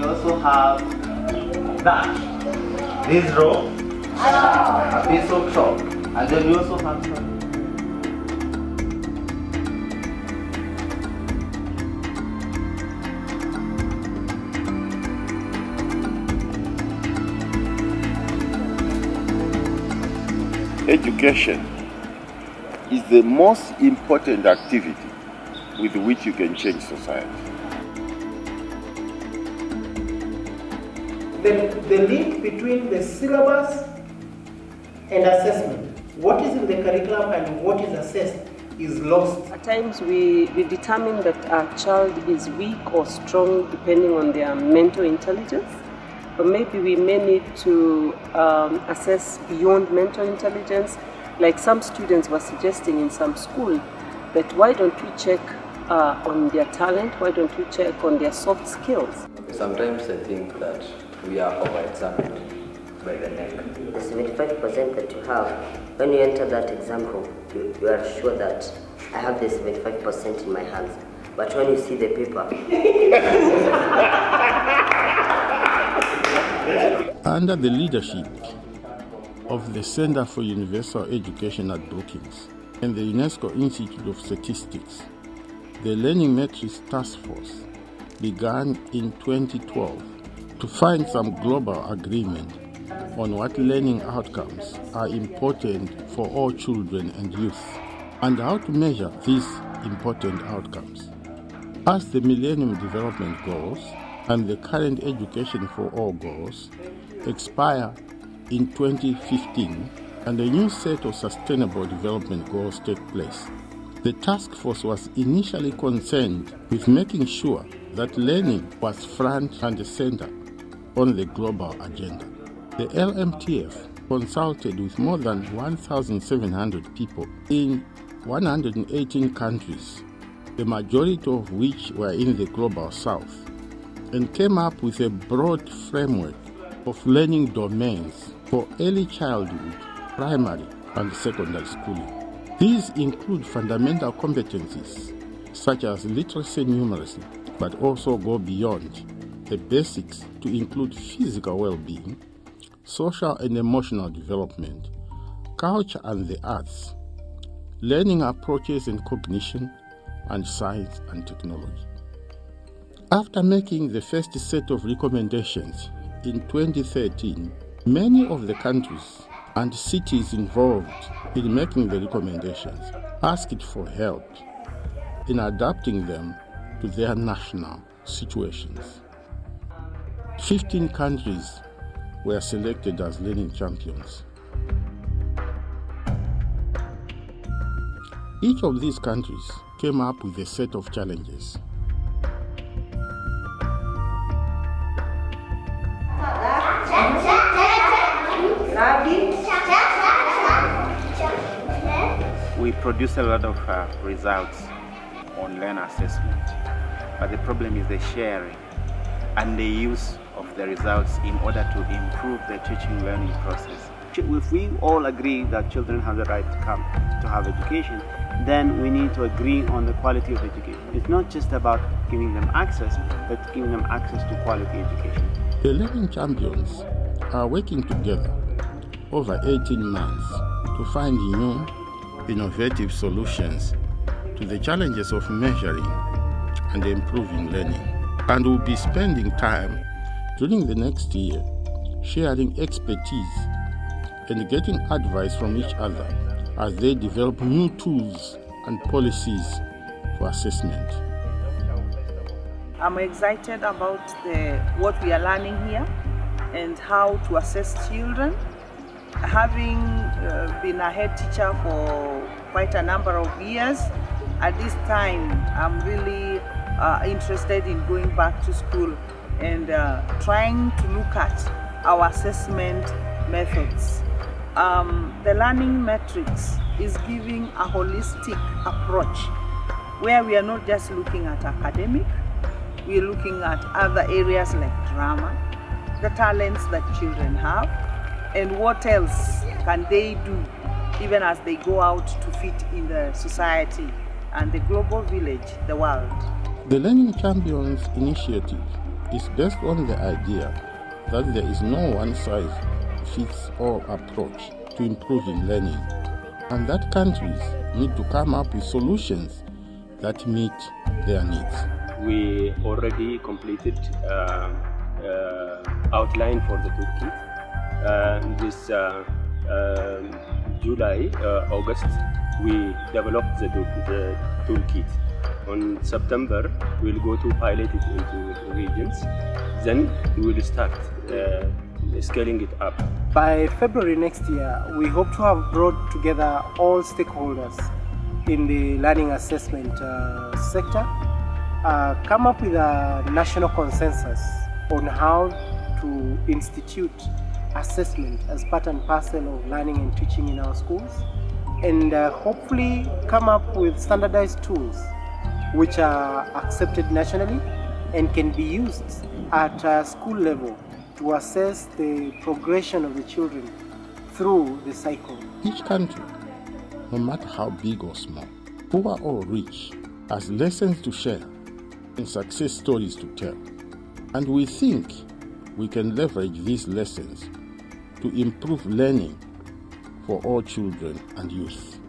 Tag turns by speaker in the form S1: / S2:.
S1: also have that. This row, a piece of chalk. And then we also have some.
S2: Education is the most important activity with which you can change society.
S3: The link between the syllabus and assessment, what is in the curriculum and what is assessed, is lost.
S4: At times we determine that a child is weak or strong depending on their mental intelligence, but maybe we may need to assess beyond mental intelligence, like some students were suggesting in some school, that why don't we check on their talent, why don't we check on their soft skills?
S5: Sometimes I think that we are over-examined by the neck.
S6: The 75% that you have, when you enter that exam room, you are sure that I have the 75% in my hands. But when you see the paper...
S7: Under the leadership of the Center for Universal Education at Brookings and the UNESCO Institute of Statistics, the Learning Metrics Task Force began in 2012 to find some global agreement on what learning outcomes are important for all children and youth, and how to measure these important outcomes. As the Millennium Development Goals and the current Education for All goals expire in 2015 and a new set of Sustainable Development Goals take place, the task force was initially concerned with making sure that learning was front and center on the global agenda. The LMTF consulted with more than 1,700 people in 118 countries, the majority of which were in the global south, and came up with a broad framework of learning domains for early childhood, primary, and secondary schooling. These include fundamental competencies such as literacy and numeracy, but also go beyond the basics to include physical well-being, social and emotional development, culture and the arts, learning approaches and cognition, and science and technology. After making the first set of recommendations in 2013, many of the countries and cities involved in making the recommendations asked for help in adapting them to their national situations. 15 countries were selected as learning champions. Each of these countries came up with a set of challenges.
S1: We produce a lot of results on learner assessment, but the problem is the sharing and the use of the results in order to improve the teaching learning process. If we all agree that children have the right to come to have education, then we need to agree on the quality of education. It's not just about giving them access, but giving them access to quality education.
S7: The learning champions are working together over 18 months to find new, innovative solutions to the challenges of measuring and improving learning, and will be spending time during the next year sharing expertise and getting advice from each other as they develop new tools and policies for assessment.
S8: I'm excited about what we are learning here and how to assess children. Having been a head teacher for quite a number of years, at this time I'm really interested in going back to school and trying to look at our assessment methods. The learning metrics is giving a holistic approach where we are not just looking at academic, we are looking at other areas like drama, the talents that children have, and what else can they do even as they go out to fit in the society and the global village, the world.
S7: The Learning Champions initiative is based on the idea that there is no one-size-fits-all approach to improving learning, and that countries need to come up with solutions that meet their needs.
S9: We already completed outline for the toolkit. This July, August, we developed the toolkit. On September, we'll go to pilot it into regions. Then we will start scaling it up.
S3: By February next year, we hope to have brought together all stakeholders in the learning assessment sector, come up with a national consensus on how to institute assessment as part and parcel of learning and teaching in our schools, and hopefully come up with standardized tools which are accepted nationally and can be used at school level to assess the progression of the children through the cycle.
S7: Each country, no matter how big or small, poor or rich, has lessons to share and success stories to tell. And we think we can leverage these lessons to improve learning for all children and youth.